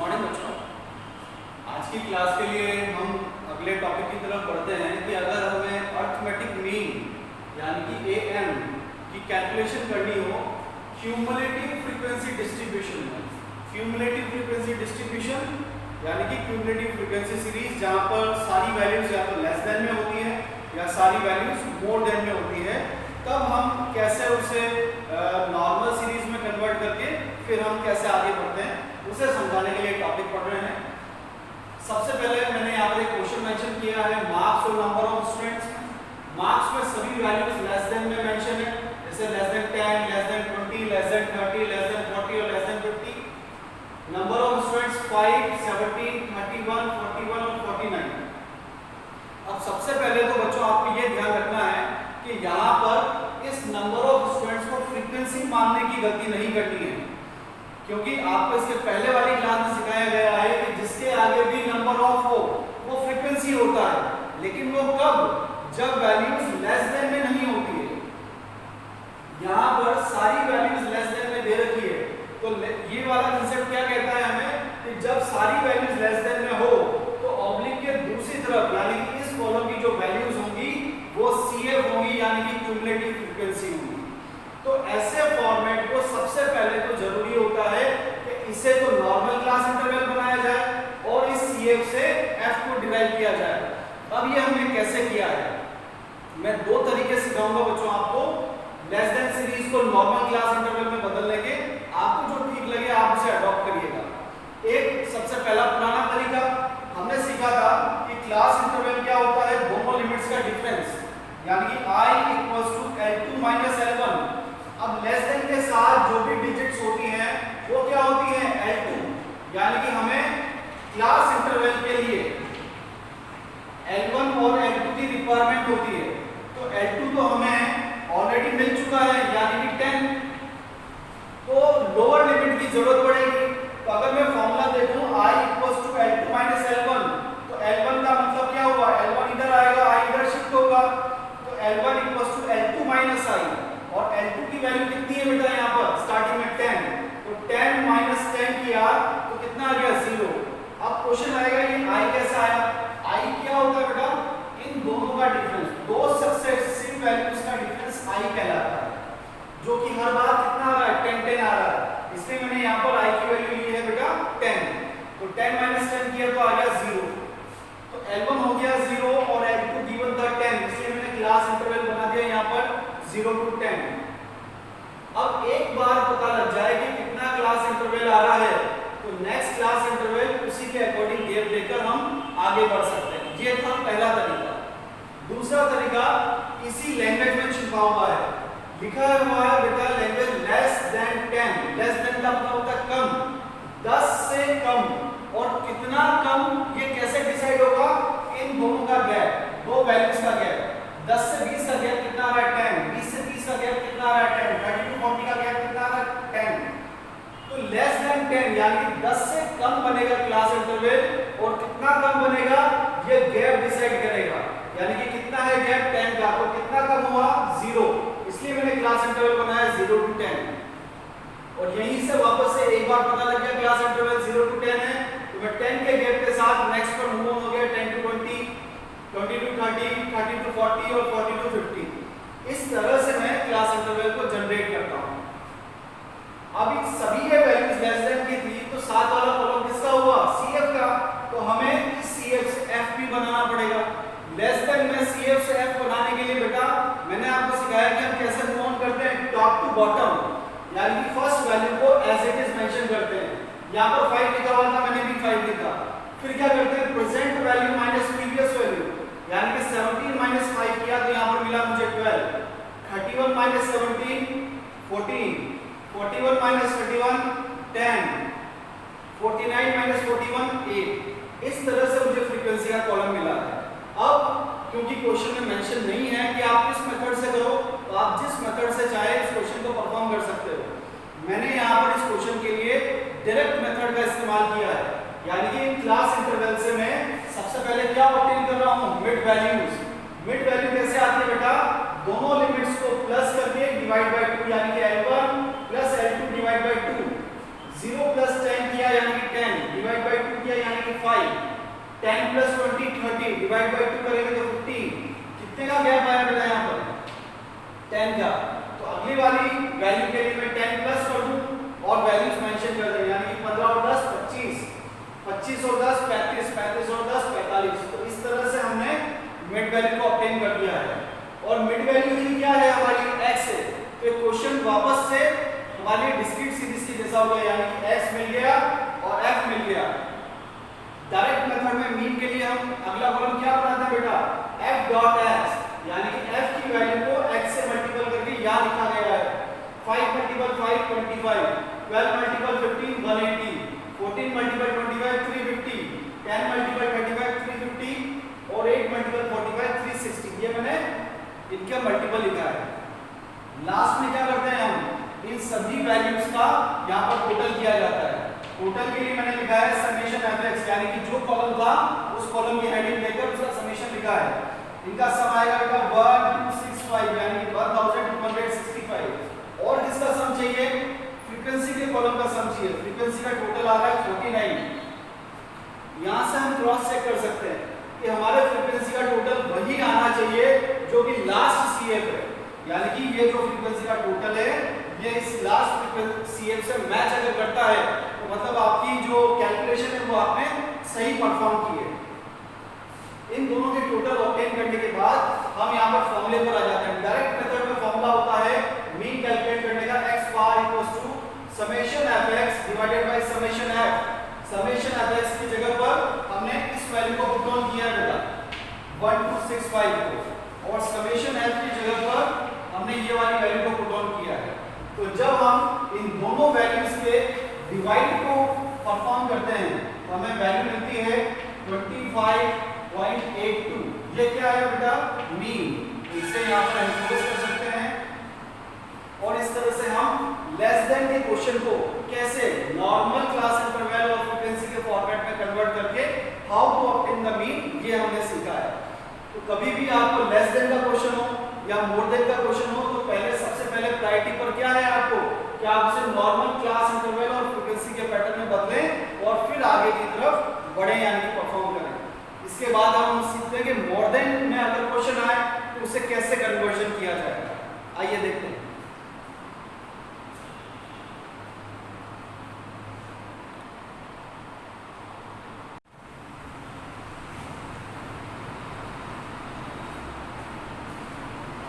Morning बच्चों, आज की क्लास के लिए हम अगले टॉपिक की तरफ बढ़ते हैं कि अगर हमें अर्थमेटिक मीन यानी कि एएम की कैलकुलेशन करनी हो क्यूमुलेटिव फ्रीक्वेंसी डिस्ट्रीब्यूशन में। क्यूमुलेटिव फ्रीक्वेंसी डिस्ट्रीब्यूशन यानी कि क्यूमुलेटिव फ्रीक्वेंसी सीरीज जहां पर सारी वैल्यूज या तो लेस देन में होती है या सारी वैल्यूज मोर देन में होती है, तब हम कैसे उसे नॉर्मल सीरीज में कन्वर्ट करके फिर हम कैसे आगे बढ़ते हैं उसे समझाने के लिए टॉपिक पढ़ रहे हैं। सबसे पहले मैंने यहाँ पर एक क्वेश्चन मेंशन किया है मार्क्स और नंबर ऑफ स्टूडेंट्स। मार्क्स में सभी वैल्यूज लेस देन में मेंशन है, जैसे less than 10, less than 20, less than 30, less than 40 और less than 50। Number of students 5, 17, 31, 41 और 49। अब सबसे पहले तो बच्चों आपको ये ध्यान रखना है कि यहाँ पर इस नंबर ऑफ स्टूडेंट्स को फ्रीक्वेंसी मानने की गलती नहीं करनी है, क्योंकि आपको इसके पहले वाली क्लास में सिखाया गया है कि जिसके आगे भी नंबर ऑफ हो वो फ्रीक्वेंसी होता है, लेकिन वो कब, जब वैल्यूज लेस देन में नहीं होती है। यहाँ पर सारी वैल्यूज लेस देन में दे रखी है, तो ये वाला कंसेप्ट क्या कहता है हमें कि जब सारी वैल्यूज लेस देन में हो तो ऑब्लिक के दूसरी तरफ यानी कि इस कॉलम की जो वैल्यूज होंगी वो CF होंगी यानी कि क्यूमुलेटिव फ्रीक्वेंसी होंगी। तो ऐसे फॉर्मेट को सबसे पहले तो जरूरी होता है कि इसे तो नॉर्मल क्लास इंटरवल बनाया जाए और इस CF से F को डिराइव किया जाए। अब ये हमने कैसे किया है, मैं दो तरीके सिखाऊंगा बच्चों आपको लेस देन सीरीज को नॉर्मल क्लास इंटरवल में बदलने के। आपको जो ठीक लगे आप उसे अडॉप्ट करिएगा। एक सबसे पहला पुराना तरीका हमने सीखा था कि क्लास इंटरवल क्या होता है, दोनों लिमिट्स का डिफरेंस यानी कि I = L2 - L1। अब लेस देन के साथ जो भी डिजिट्स होती हैं वो क्या होती हैं, L2, यानी कि हमें क्लास इंटरवल के लिए L1 और L2 की रिक्वायरमेंट होती है। तो L2 तो हमें ऑलरेडी मिल चुका है यानी कि 10, तो लोअर लिमिट की जरूरत पड़ेगी। तो अगर मैं फॉर्मूला देखूं I = L2 - L1, तो L1 का मतलब क्या होगा, L1 इधर आएगा, I इधर शिफ्ट होगा, तो L1 = L2 - I और L2 की वैल्यू कितनी है बेटा, यहाँ पर स्टार्टिंग में 10, तो 10 - 10 किया तो कितना आ गया, 0। अब क्वेश्चन आएगा ये I कैसे आया, I क्या होता है बेटा, इन दोनों का डिफरेंस, दो सक्सेसिव वैल्यूज का डिफरेंस I कहलाता है, जो कि हर बार कितना आ रहा है, 10 10 आ रहा है। इसलिए मैंने यहाँ पर I की वैल्यू ली है बेटा 10, तो 10 - 10 किया तो आ गया 0, तो L1 हो गया 0 और L2 गिवन था 10, इसलिए मैंने क्लास इंटरवल बना दिया यहाँ पर 0 to 10। अब एक बार पता लग जाए कि कितना क्लास इंटरवल आ रहा है तो नेक्स्ट क्लास इंटरवल उसी के अकॉर्डिंग गैप देकर हम आगे बढ़ सकते हैं। ये था पहला तरीका। दूसरा तरीका इसी लैंग्वेज में छुपा हुआ है, लिखा हुआ है बेटा language less than 10। Less than का मतलब होता है कम, 10 से कम, और कितना कम ये कैसे डिसाइड होगा, इन दोनों का गैप, दो वैल्यूज का गैप। 10 से 20 का गैप कितना आ रहा है, 10, 20 से 30 का गैप कितना आ रहा है, 10, 30 to 40 का गैप कितना आ रहा है, 10। तो लेस देन 10 यानी 10 से कम बनेगा क्लास इंटरवल, और कितना कम बनेगा ये गैप डिसाइड करेगा, यानी कि कितना है गैप 10 का, तो कितना कम हुआ, 0, इसलिए मैंने क्लास इंटरवल बनाया 0 to 10। और यहीं से वापस से एक बार पता लग गया क्लास इंटरवल 0 to 10 है, तो मैं 10 के गैप के साथ नेक्स्ट पर मूव ऑन हो गया 10 to 20, 20 to 30, 30 to 40 और 40 to 50। इस तरह से मैं क्लास इंटरवल को जनरेट करता हूं। अब इन सभी ये वैल्यूज लेस देन की थी, तो साथ वाला कॉलम किसका हुआ, CF का, तो हमें इस CF से F भी बनाना पड़ेगा। लेस देन में CF से F बनाने के लिए बेटा मैंने आपको सिखाया कि हम कैसे मूव ऑन करते हैं टॉप टू बॉटम, यानी कि फर्स्ट वैल्यू को एज इट इज मेंशन करते हैं। यहाँ पर 5 लिखा हुआ था, मैंने भी 5 लिखा। फिर क्या करते हैं, present value minus previous value, यानी कि 17 - 5 किया तो यहाँ पर मिला मुझे 12, 31 - 17 14, 41 - 31 10, 49 - 41 8। इस तरह से मुझे फ्रीक्वेंसी का कॉलम मिला है। अब क्योंकि क्वेश्चन में मेंशन नहीं है कि आप किस मेथड से करो, तो आप जिस मेथड से चाहे इस क्वेश्चन को परफॉर्म कर सकते हो। मैंने यहाँ पर इस क्वेश्चन के लिए डायरेक्ट मेथड का इस्तेमाल किया है, यानी कि क्लास इंटरवल से मैं सबसे पहले क्या ऑब्टेन कर रहा हूँ, मिड वैल्यूज। मिड वैल्यू कैसे आती है बेटा, दोनों लिमिट्स को प्लस करके डिवाइड बाय 2, यानी कि L1 + L2 / 2, 0 + 10 किया यानी कि 10 डिवाइड 10 प्लस 20 30 डिवाइड बाय 2 करेंगे तो 15। कितने का गैप आया बेटा यहाँ पर 10 का। तो अगली वाली वैल्यू के लिए मैं 10 प्लस कर दूं और वैल्यूज मेंशन कर दें, यानी कि 15 और 10 25, 25 और 10 35, 35 और 10 45। तो इस तरह से हमने मिड वैल्यू को ऑब्टेन कर दिया है। और मिड वैल्यू ही क्या है हमारी x है। तो ये क्वेश्चन वापस से हमारे डिस्क्रीट सीरीज के जैसा हो गया, यानी कि x मिल गया और f मिल गया। डायरेक्ट मेथड में मीन के लिए हम अगला कॉलम क्या बनाते हैं बेटा f डॉट x, यानी कि f की वैल्यू को x से मल्टीपल करके यहां लिखा गया है। 5 मल्टीपल 5 25, 12 मल्टीपल 15 180, 14 मल्टीपल 25 350, 10 मल्टीपल 25 350 और 8 मल्टीपल 45 360। ये मैंने इनका मल्टीपल लिखा है। लास्ट में क्या करते हैं हम इन सभी वैल्यूज का यहाँ पर टोटल किया जाता है। टोटल के लिए मैंने लिखा है समेशन fx, यानी कि जो कॉलम था उस कॉलम की हेडिंग लेकर उसका समेशन लिखा है। इनका सम आएगा बेटा 1265, यानी 1265। और किसका सम चाहिए फ्रीक्वेंसी के कॉलम का सम चाहिए। फ्रीक्वेंसी का टोटल आ रहा है 49। यहां से हम क्रॉस चेक कर सकते हैं कि हमारे फ्रीक्वेंसी का टोटल वही आना चाहिए जो कि लास्ट CF है, यानी कि ये जो फ्रीक्वेंसी का टोटल है ये इस लास्ट CF से मैच अगर करता है तो मतलब आपकी जो कैलकुलेशन है वो आपने सही परफॉर्म की है। इन दोनों के टोटल ऑब्टेन करने के बाद हम यहाँ पर फॉर्मूले पर आ जाते हैं। डायरेक्ट मेथड में फॉर्मूला होता है मीन कैलकुलेट करने का x bar equals to summation fx divided by summation f। Summation fx की जगह पर हमने इस वैल्यू को पुट ऑन किया है बेटा 1265 को, और समेशन f की जगह पर हमने ये वाली वैल्यू को पुट ऑन किया है। तो जब हम इन दोनों वैल्यूज के डिवाइड को परफॉर्म करते हैं तो हमें वैल्यू मिलती है 25.82। ये क्या है बेटा मीन। इसे यहाँ पर एनकोड कर सकते हैं और इस तरह से हम लेस देन के क्वेश्चन को कैसे नॉर्मल क्लास इंटरवल और फ्रीक्वेंसी के फॉर्मेट में कन्वर्ट करके how to obtain the mean ये हमने सीखा है। तो कभी भी आपको लेस देन का क्वेश्चन हो या मोर देन का क्वेश्चन हो तो पहले सबसे पहले प्रायोरिटी पर क्या है आपको कि आप उसे नॉर्मल क्लास इंटरवल और फ्रीक्वेंसी के पैटर्न में बदलें और फिर आगे की तरफ बढ़े, यानी कि परफॉर्म करें। इसके बाद हम सीखते हैं कि मोर देन में अगर क्वेश्चन आए तो उसे कैसे कन्वर्जन किया जाएगा। आइए देखते हैं।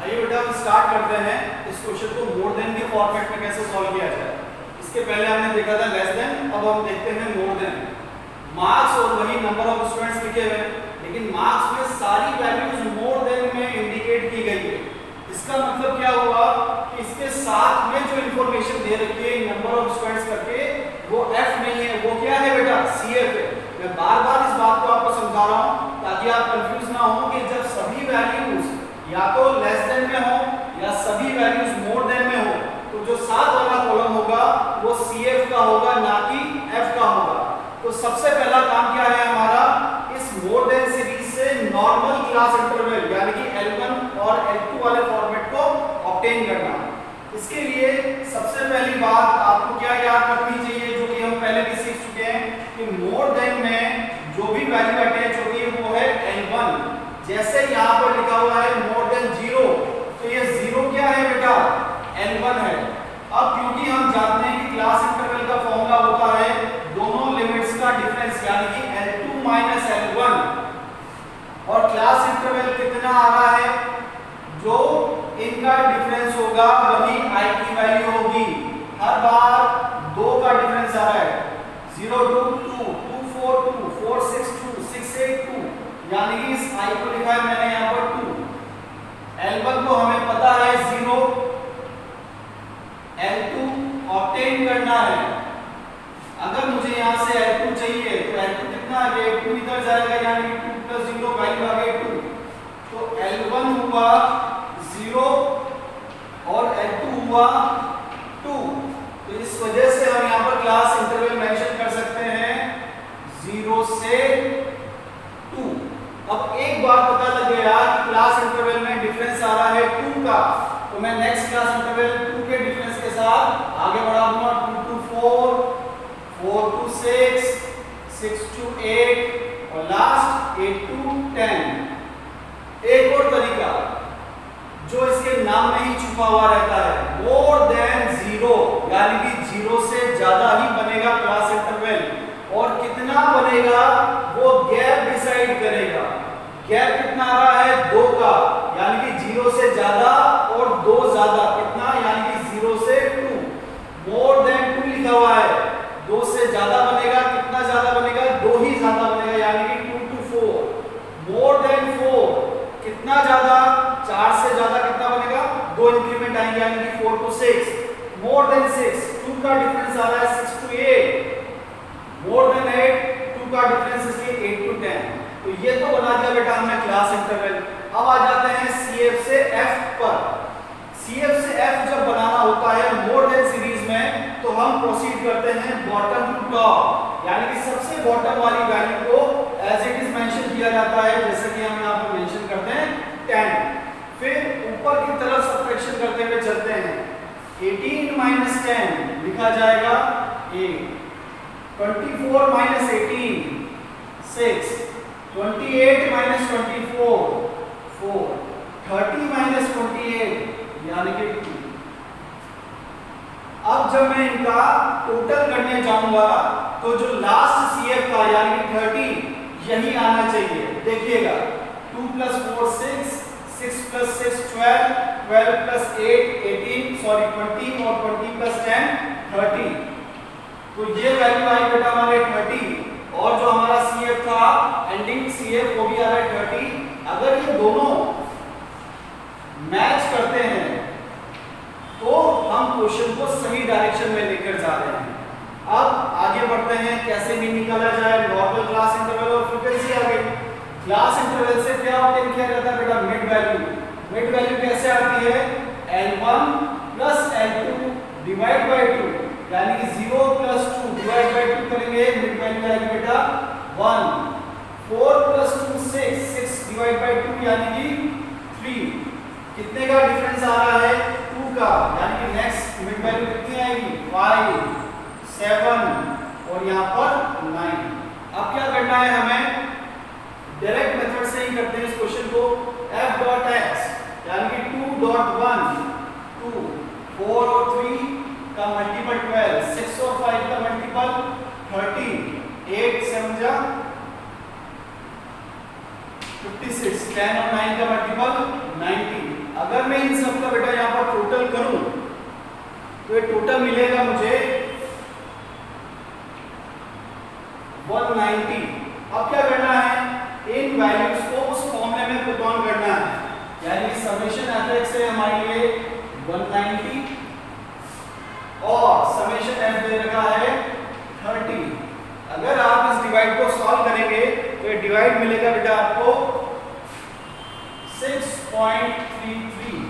आइए बेटा हम स्टार्ट करते हैं इस क्वेश्चन को मोर देन के फॉर्मेट में कैसे सॉल्व किया जाए। इसके पहले हमने देखा था लेस देन, अब हम देखते हैं मोर देन। मार्क्स और वही नंबर ऑफ स्टूडेंट्स लिखे हुए, लेकिन मार्क्स में सारी वैल्यूज मोर देन में इंडिकेट की गई है। इसका मतलब क्या हुआ कि इसके साथ में जो इंफॉर्मेशन दे रखी है नंबर ऑफ स्टूडेंट्स करके वो f नहीं है, वो क्या है बेटा CF है। मैं बार-बार इस बात को आपको समझा रहा हूं ताकि आप कंफ्यूज ना हो कि जब सभी वैल्यूज या तो लेस देन में हो या सभी वैल्यूज मोर देन में हो तो जो साथ वाला कॉलम होगा वो CF का होगा ना कि F का होगा। तो सबसे पहला काम क्या है हमारा इस मोर देन सीरीज से नॉर्मल क्लास इंटरवल यानी कि L1 और L2 वाले फॉर्मेट को ऑब्टेन करना। इसके लिए सबसे पहली बात आपको क्या याद रखनी चाहिए जो कि हम पहले भी सीख चुके हैं कि मोर देन में जो भी वैल्यू अटैच होती है वो है L1। जैसे यहाँ पर लिखा हुआ है मोर देन 0 तो ये 0 क्या है बेटा L1 है। अब क्योंकि हम जानते हैं कि क्लास इंटरवल का फॉर्मूला होता है दोनों लिमिट्स का डिफरेंस यानी कि L2 माइनस L1 और क्लास इंटरवल कितना आ रहा है जो इनका डिफरेंस होगा वही I की वैल्यू होगी। हर बार 2 का डिफरेंस आ रहा है 0 2 2 2 4 2 4 6 2 6 8 2 यानी कि इस I को लिखा है मैंने यहाँ पर 2। L1 को हमें पता है 0, L2 ऑब्टेन करना है। अगर मुझे यहाँ से L2 चाहिए तो L2 कितना आ गया 2 इधर जाएगा यानी कि 2 प्लस 0 वैल्यू आ गई 2। तो L1 हुआ 0 और L2 हुआ 2। तो इस वजह से हम यहाँ पर क्लास इंटरवल मेंशन कर सकते हैं 0 से 2। अब एक बार पता लग गया कि क्लास इंटरवल में डिफरेंस आ रहा है 2 का तो मैं नेक्स्ट क्लास इंटरवल 2 के डिफरेंस के साथ आगे बढ़ा दूंगा 2 to 4, 4 to 6, 6 to 8 और लास्ट 8 to 10। एक और तरीका जो इसके नाम में ही छुपा हुआ रहता है, मोर देन 0, यानी कि 0 से ज्यादा ही बनेगा क्लास इंटरवल, और कितना बनेगा वो गैप डिसाइड करेगा। गैप कितना आ रहा है 2 का, यानी कि 0 से ज्यादा और 2 ज्यादा, कितना, यानी कि 0 से 2। मोर देन 2 लिखा हुआ है, 2 से ज्यादा बनेगा, कितना ज्यादा बनेगा, 2 ही ज्यादा बनेगा, यानी कि 2 to 4। मोर देन 4, कितना ज्यादा, 4 से ज्यादा कितना बनेगा, 2 इंक्रीमेंट आएंगे, यानी कि 4 to 6। मोर देन 6, 2 का डिफरेंस आ रहा है 6 to 8। मोर देन 8, 2 का डिफरेंस इसलिए 8 to 10। तो ये तो बना दिया बेटा हमने क्लास इंटरवल। अब आ जाते हैं CF से F पर। CF से F जब बनाना होता है मोर देन सीरीज में, तो हम प्रोसीड करते हैं बॉटम टू टॉप, यानी कि सबसे बॉटम वाली वैल्यू को एज इट इज मेंशन किया जाता है, जैसे कि हम यहाँ पर मेंशन करते हैं 10। फिर ऊपर की तरफ सब्ट्रैक्शन करते हुए चलते हैं। 18 minus 10 लिखा जाएगा 8, 24 minus 18 6, 28 minus 24 4, 30 minus 28 यानी कि 2। अब जब मैं इनका टोटल करने जाऊंगा तो जो लास्ट CF का यानी कि 30 यही आना चाहिए। देखिएगा 2 plus 4 6, 6 plus 6 12, 12 plus 8 18, सॉरी 20, और 20 plus 10 30। तो ये वैल्यू आई बेटा हमारे 30, और जो हमारा CF था एंडिंग CF वो भी आ रहा है 30। अगर ये दोनों मैच करते हैं तो हम क्वेश्चन को सही डायरेक्शन में लेकर जा रहे हैं। अब आगे बढ़ते हैं, कैसे भी निकाला जाए नॉर्मल क्लास इंटरवल और फ्रीक्वेंसी। आगे क्लास इंटरवल से क्या ऑब्टेन किया जाता है बेटा, मिड वैल्यू। मिड वैल्यू कैसे आती है, L1 plus L2 divide by 2, यानी कि 0 plus 2 डिवाइड बाय 2 करेंगे, मिड वैल्यू आएगी बेटा 1। 4 plus 2 6, 6 डिवाइड बाय 2 यानी कि 3। कितने का डिफरेंस आ रहा है, 2 का, यानी कि नेक्स्ट मिड वैल्यू कितनी आएगी 5 7, और यहाँ पर 9। अब क्या करना है हमें, डायरेक्ट मेथड से ही करते हैं इस क्वेश्चन को। f.x यानी कि 2.1 2, 4 और 3 का मल्टीपल 12, 6 और 5 का मल्टीपल 13, 8 7 जा 56, 10 और 9 का मल्टीपल 90। अगर मैं इन सब का बेटा यहाँ पर टोटल करूं तो ये टोटल मिलेगा मुझे 190। अब क्या करना है, इन वैल्यूज को उस फॉर्मूले में पुट ऑन करना है, यानी समेशन fx है हमारे लिए 190 और समेशन f दे रखा है 30। अगर आप इस डिवाइड को सॉल्व करेंगे तो ये डिवाइड मिलेगा बेटा आपको 6.33।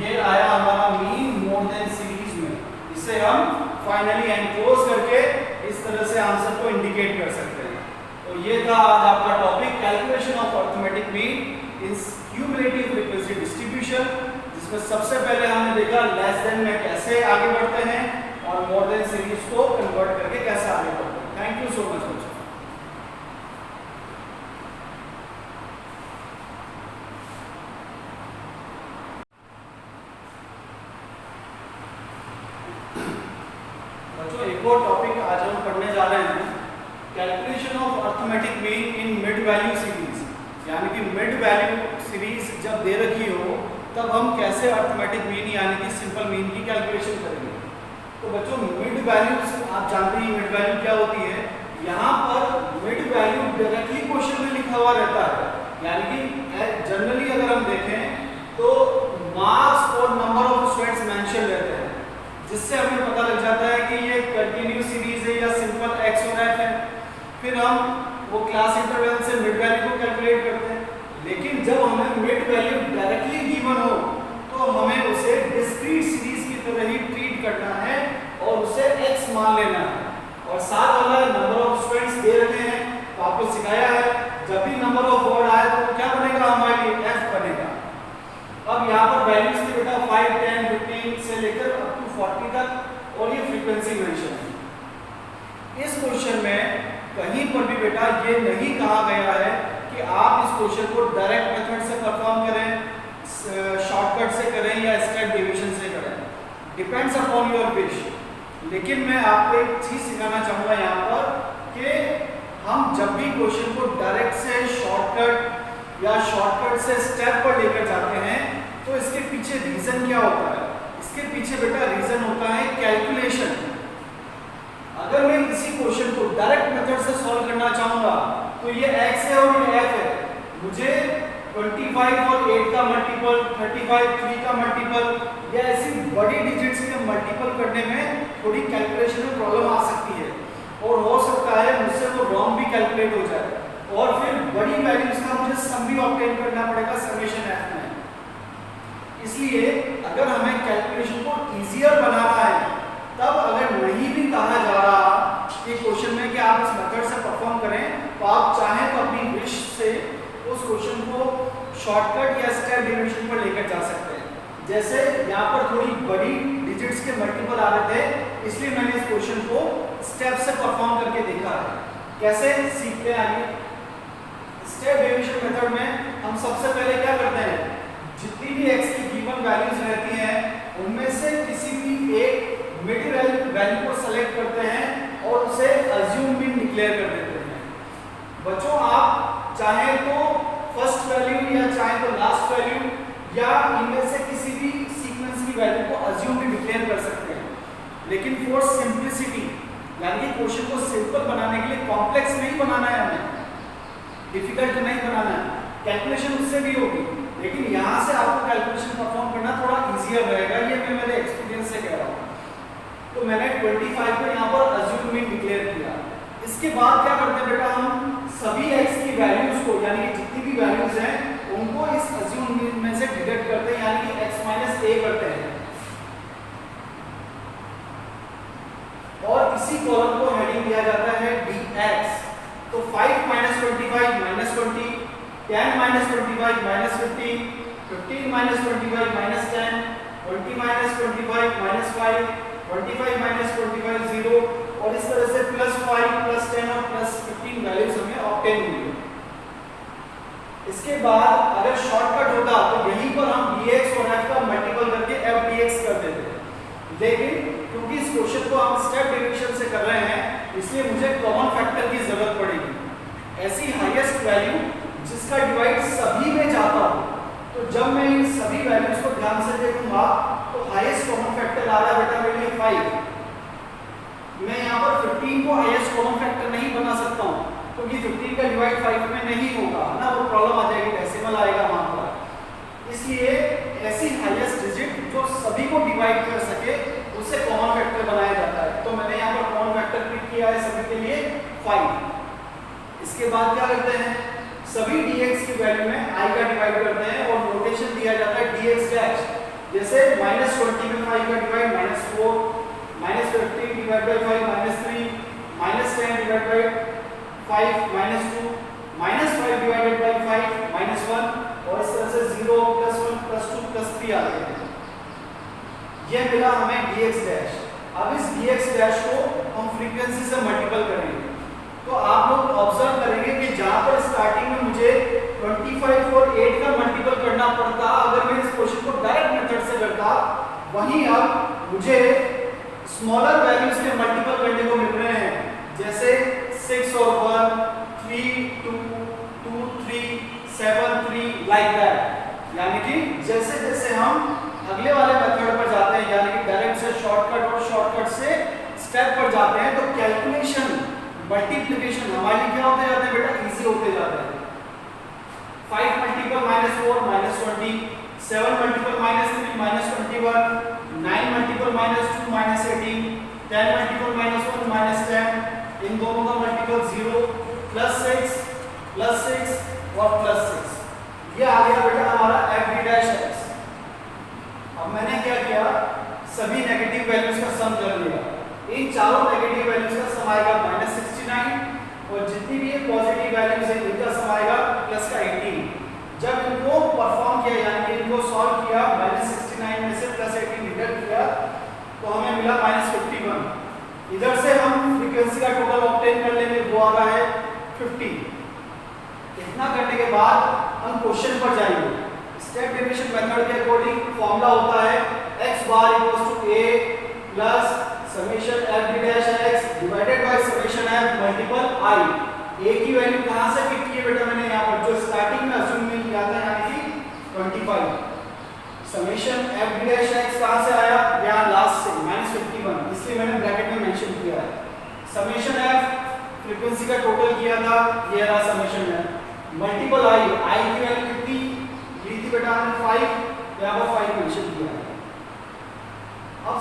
ये आया हमारा मीन मोर देन सीरीज में। इसे हम फाइनली एनक्लोज करके इस तरह से आंसर को इंडिकेट कर सकते हैं। तो ये था आज आपका topic, calculation of arithmetic mean in cumulative frequency distribution, जिसमें सबसे पहले हमने देखा लेस देन में कैसे आगे बढ़ते हैं और मोर देन सीरीज को कन्वर्ट करके कैसे आगे बढ़ते हैं। थैंक यू सो मच बच्चों। एक और टॉपिक आज हम पढ़ने जा रहे हैं, calculation of arithmetic mean in mid value series, यानी कि मिड वैल्यू सीरीज जब दे रखी हो तब हम कैसे अरिथमेटिक मीन यानी कि सिंपल मीन की कैलकुलेशन करेंगे। तो बच्चों मिड वैल्यूज आप जानते हैं मिड वैल्यू क्या होती है। यहाँ पर मिड वैल्यू डायरेक्टली क्वेश्चन में लिखा हुआ रहता है, यानी कि जनरली अगर हम देखें तो मार्क्स और नंबर ऑफ स्टूडेंट्स मेंशन रहते हैं, जिससे हमें पता लग जाता है कि ये कंटिन्यू सीरीज है या सिंपल x और f है। फिर हम वो क्लास इंटरवल से मिड वैल्यू को कैलकुलेट करते हैं। लेकिन जब हमें मिड वैल्यू डायरेक्टली गिवन हो तो हमें उसे डिस्क्रीट सीरीज की तरह ही ट्रीट करना है और उसे x मान लेना है, और साथ वाला नंबर ऑफ स्टूडेंट्स दे रखे हैं। तो आपको सिखाया है जब भी नंबर ऑफ वर्ड आए तो क्या बनेगा हमारे लिए f बनेगा। अब यहाँ पर वैल्यूज थे बेटा 5 10 15 से लेकर अप टू 40 तक, और ये फ्रीक्वेंसी मेंशन है। इस क्वेश्चन में कहीं पर भी बेटा ये नहीं कहा गया है कि आप इस क्वेश्चन को डायरेक्ट मेथड से परफॉर्म करें, शॉर्टकट से करें या स्टेप डेविएशन से करें, डिपेंड्स अपॉन योर विश। लेकिन मैं आपको एक चीज सिखाना चाहूंगा यहाँ पर कि हम जब भी क्वेश्चन को डायरेक्ट से शॉर्टकट या शॉर्टकट से स्टेप पर लेकर जाते हैं तो इसके पीछे रीजन क्या होता है? इसके पीछे बेटा रीजन होता है कैलकुलेशन। अगर मैं किसी क्वेश्चन को डायरेक्ट मेथड से सॉल्व करना चाहूंगा तो ये x है और ये f है, मुझे 25 और 8 का मल्टीपल, 35 3 का मल्टीपल या ऐसी बड़ी डिजिट्स के मल्टीपल करने में थोड़ी कैलकुलेशन में प्रॉब्लम आ सकती है और हो सकता है मुझसे वो रॉन्ग भी कैलकुलेट हो जाए और फिर बड़ी वैल्यूज का मुझे सम भी ऑब्टेन करना पड़ेगा समेशन f में। इसलिए अगर हमें कैलकुलेशन को इजियर बनाना है तब अगर नहीं भी कहा जा रहा कि क्वेश्चन में कि आप इस मेथड से परफॉर्म करें तो आप चाहें तो अपनी विश से उस क्वेश्चन को शॉर्टकट या स्टेप डेविएशन पर लेकर जा सकते हैं। जैसे यहाँ पर थोड़ी बड़ी डिजिट्स के मल्टीपल आ रहे थे इसलिए मैंने इस क्वेश्चन को स्टेप से परफॉर्म करके देखा है। कैसे सीखते हैं आगे? स्टेप डेविएशन मेथड में हम सबसे पहले क्या करते हैं, जितनी भी x की गिवन वैल्यूज रहती हैं उनमें से किसी भी एक मिड वैल्यू को सेलेक्ट करते हैं और उसे अज्यूम मीन डिक्लेयर कर देते हैं। बच्चों आप चाहे तो फर्स्ट वैल्यू या चाहे तो लास्ट वैल्यू या इनमें से किसी भी सीक्वेंस की वैल्यू को अज्यूम भी डिक्लेयर कर सकते हैं, लेकिन फॉर सिंपलिसिटी यानी कि क्वेश्चन को सिंपल बनाने के लिए कॉम्प्लेक्स नहीं बनाना है, हमें डिफिकल्ट नहीं बनाना है। कैलकुलेशन उससे भी होगी लेकिन यहाँ से आपको कैलकुलेशन परफॉर्म करना थोड़ा इजियर रहेगा, ये मैं मेरे एक्सपीरियंस से कह रहा हूँ। तो मैंने 25 को यहाँ पर अज्यूम मीन डिक्लेयर किया। इसके बाद क्या करते हैं बेटा, हम सभी x की वैल्यूज को यानी कि जितनी भी वैल्यूज हैं उनको इस अज्यूम मीन में से डिडक्ट करते हैं यानी कि x माइनस a करते हैं और इसी कॉलम को हेडिंग दिया जाता है dx। तो 5 minus 25 minus 20, 10 minus 25 minus 15, 15 minus 25 minus 10, 20 minus 25 minus 5, 25 minus 25 0 और इस तरह से प्लस 5 प्लस 10 और प्लस 15 वैल्यूज हमें ऑब्टेन हुई। इसके बाद अगर शॉर्टकट होता तो यहीं पर हम dx और f का मल्टीपल करके f dx कर देते, लेकिन क्योंकि इस क्वेश्चन को हम स्टेप डेविएशन से कर रहे हैं इसलिए मुझे कॉमन फैक्टर की जरूरत पड़ेगी, ऐसी हाईएस्ट वैल्यू जिसका डिवाइड सभी में जाता हो। तो जब मैं इन सभी वैल्यूज को ध्यान से देखूंगा तो हाईएस्ट कॉमन फैक्टर आ रहा है बेटा मेरे लिए 5। मैं यहाँ पर 15 को हाईएस्ट कॉमन फैक्टर नहीं बना सकता हूँ क्योंकि 15 का डिवाइड 5 में नहीं होगा ना, वो प्रॉब्लम आ जाएगी, डेसिमल आएगा वहां पर। इसलिए ऐसी हाईएस्ट डिजिट जो सभी को डिवाइड कर सके उसे कॉमन फैक्टर बनाया जाता है। तो मैंने यहाँ पर कॉमन फैक्टर पिक किया है सभी के लिए 5। इसके बाद क्या करते हैं, सभी dx की वैल्यू में i का डिवाइड करते हैं और नोटेशन दिया जाता है dx डैश। जैसे -20 में 5 का divide -4, -15 divide by 5 -3, -10 divide by 5 -2, -5 divided by 5 -1 और इस तरह से 0 +1 +2 +3 आ गए। यह मिला हमें dx डैश। अब इस dx डैश को हम फ्रीक्वेंसी से मल्टीपल करेंगे तो आप लोग ऑब्जर्व करेंगे कि जहां पर स्टार्टिंग में मुझे 25 और 8 का मल्टीपल करना पड़ता अगर मैं इस क्वेश्चन को डायरेक्ट मेथड से करता, वहीं अब मुझे स्मॉलर वैल्यूज के मल्टीपल करने को मिल रहे हैं जैसे 6 और 1, 3 2 2 3 7 3 लाइक दैट। यानी कि जैसे जैसे हम अगले वाले मेथड पर जाते हैं यानी कि डायरेक्ट से शॉर्टकट और शॉर्टकट से स्टेप पर जाते हैं तो कैलकुलेशन मल्टीप्लिकेशन हमारे लिए क्या होते जाते हैं बेटा, इजी होते जाते हैं। 5 मल्टीपल -4 -20, 7 मल्टीपल -3 -21, 9 मल्टीपल -2 -18, 10 मल्टीपल -1 -10, इन दोनों का मल्टीपल 0 +6 और +6। ये आ गया बेटा हमारा f'(x). अब मैंने क्या किया, सभी नेगेटिव वैल्यूज का सम कर लिया। इन चारों नेगेटिव वैल्यूज का सम आएगा -69 और जितनी भी ये पॉजिटिव वैल्यूज है इनका सम आएगा +18। जब इनको परफॉर्म किया यानी कि इनको सॉल्व किया -69 में से +18 डिडक्ट किया तो हमें मिला -51। इधर से हम फ्रीक्वेंसी फ्रीक्वेंसी का टोटल ऑब्टेन कर लेंगे, वो आ रहा है 50। इतना करने के बाद हम क्वेश्चन पर जाएंगे। स्टेप डेरिवेशन मेथड के अकॉर्डिंग फॉर्मूला होता है x bar equals to a plus summation f d dash x divided by summation f multiple i। a की वैल्यू कहां से पिक की है बेटा, मैंने यहां पर जो स्टार्टिंग में अज्यूम में किया था यानी कि 25। Summation f d dash x कहां से आया, यहां लास्ट से -51, इसलिए मैंने ब्रैकेट में मेंशन किया है। समेशन f फ्रीक्वेंसी का टोटल किया था, ये रहा समेशन f मल्टीपल i की वैल्यू कितनी ली थी बेटा हमने 5, यहां पर 5 मेंशन किया है। अब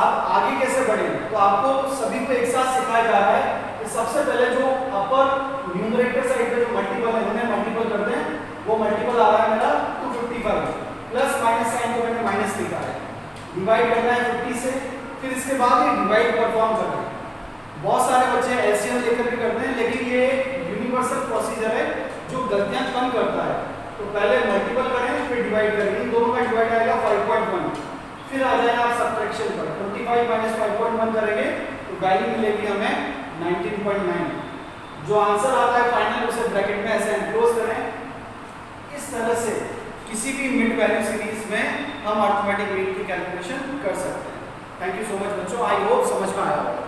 आप आगे कैसे बढ़ेंगे, तो आपको सभी को एक साथ सिखाया जा रहा है कि सबसे पहले जो अपर न्यूमरेटर साइड पे जो मल्टीपल है उन्हें मल्टीपल करते हैं, वो मल्टीपल आ रहा है मेरा 255 प्लस माइनस साइन को मैंने माइनस लिखा है, डिवाइड करना है 50 से, फिर इसके बाद ये डिवाइड परफॉर्म करना है। बहुत सारे बच्चे एलसीएम लेकर भी करते हैं, लेकिन ये यूनिवर्सल प्रोसीजर है जो गलतियां कम करता है। तो पहले मल्टीपल करें फिर डिवाइड करें, इन दोनों का डिवाइड आएगा 5.1, फिर आ जाएगा आप सब्ट्रैक्शन पर 25 माइनस 5.1 करेंगे तो वैल्यू मिलेगी हमें 19.9। जो आंसर आता है फाइनल उसे ब्रैकेट में ऐसे एनक्लोज करें। इस तरह से किसी भी मिड वैल्यू सीरीज में हम अरिथमेटिक मीन की कैलकुलेशन कर सकते हैं। थैंक यू सो मच बच्चों, आई होप समझ में आया होगा।